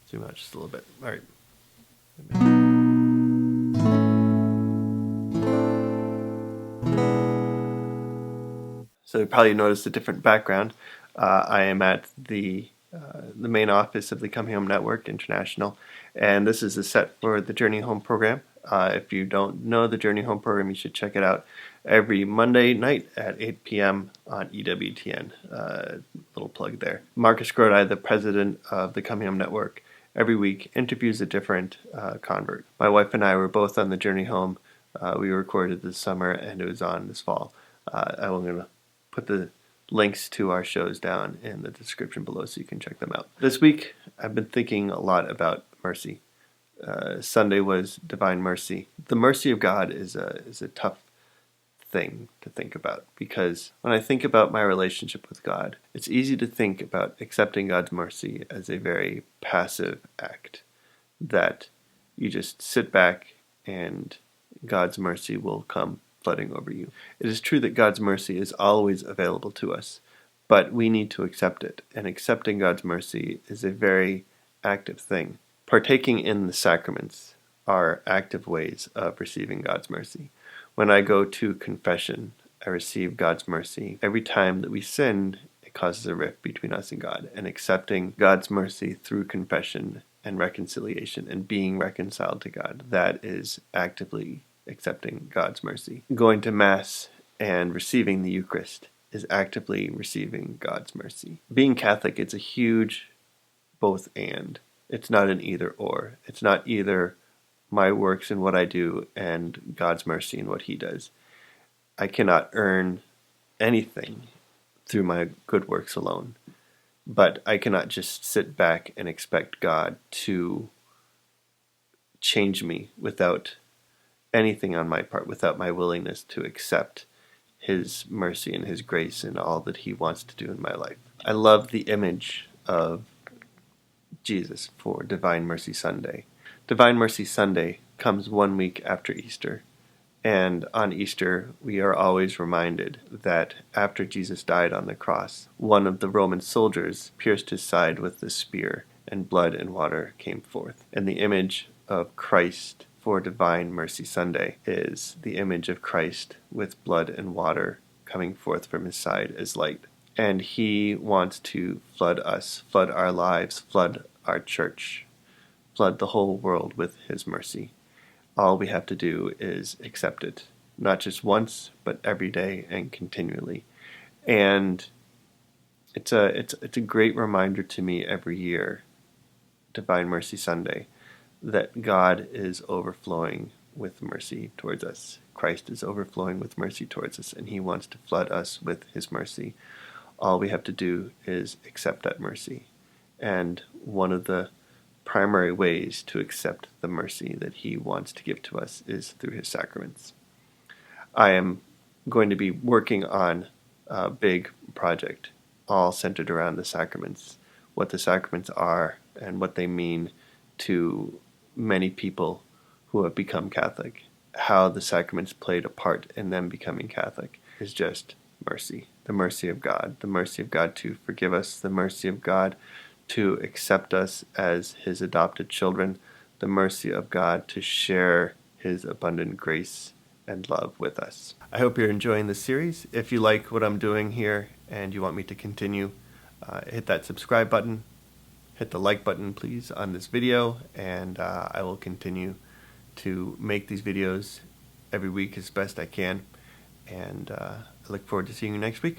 Zoom out just a little bit. All right. So you probably noticed a different background. I am at the main office of the Coming Home Network International, and this is the set for the Journey Home program. If you don't know the Journey Home program, you should check it out every Monday night at 8 p.m. on EWTN. Little plug there. Marcus Grodi, the president of the Coming Home Network, every week interviews a different convert. My wife and I were both on the Journey Home. We recorded this summer, and it was on this fall. I'm going to put the links to our shows down in the description below so you can check them out. This week, I've been thinking a lot about mercy. Sunday was Divine Mercy. The mercy of God is a tough thing to think about, because when I think about my relationship with God, it's easy to think about accepting God's mercy as a very passive act, that you just sit back and God's mercy will come flooding over you. It is true that God's mercy is always available to us, but we need to accept it, and accepting God's mercy is a very active thing. Partaking in the sacraments are active ways of receiving God's mercy. When I go to confession, I receive God's mercy. Every time that we sin, it causes a rift between us and God, and accepting God's mercy through confession and reconciliation and being reconciled to God, that is actively accepting God's mercy. Going to Mass and receiving the Eucharist is actively receiving God's mercy. Being Catholic, it's a huge both and. It's not an either or. It's not either my works and what I do and God's mercy and what He does. I cannot earn anything through my good works alone, but I cannot just sit back and expect God to change me without anything on my part, without my willingness to accept His mercy and His grace and all that He wants to do in my life. I love the image of Jesus for Divine Mercy Sunday. Divine Mercy Sunday comes 1 week after Easter, and on Easter we are always reminded that after Jesus died on the cross, one of the Roman soldiers pierced His side with a spear, and blood and water came forth. And the image of Christ for Divine Mercy Sunday is the image of Christ with blood and water coming forth from His side as light. And He wants to flood us, flood our lives, flood our church, flood the whole world with His mercy. All we have to do is accept it, not just once, but every day and continually. And it's a great reminder to me every year, Divine Mercy Sunday, that God is overflowing with mercy towards us. Christ is overflowing with mercy towards us, and He wants to flood us with His mercy. All we have to do is accept that mercy. And one of the primary ways to accept the mercy that He wants to give to us is through His sacraments. I am going to be working on a big project all centered around the sacraments, what the sacraments are and what they mean to many people who have become Catholic. How the sacraments played a part in them becoming Catholic is just mercy. The mercy of God. The mercy of God to forgive us. The mercy of God to accept us as His adopted children. The mercy of God to share His abundant grace and love with us. I hope you're enjoying this series. If you like what I'm doing here and you want me to continue, hit that subscribe button. Hit the like button, please, on this video, and I will continue to make these videos every week as best I can. And I look forward to seeing you next week.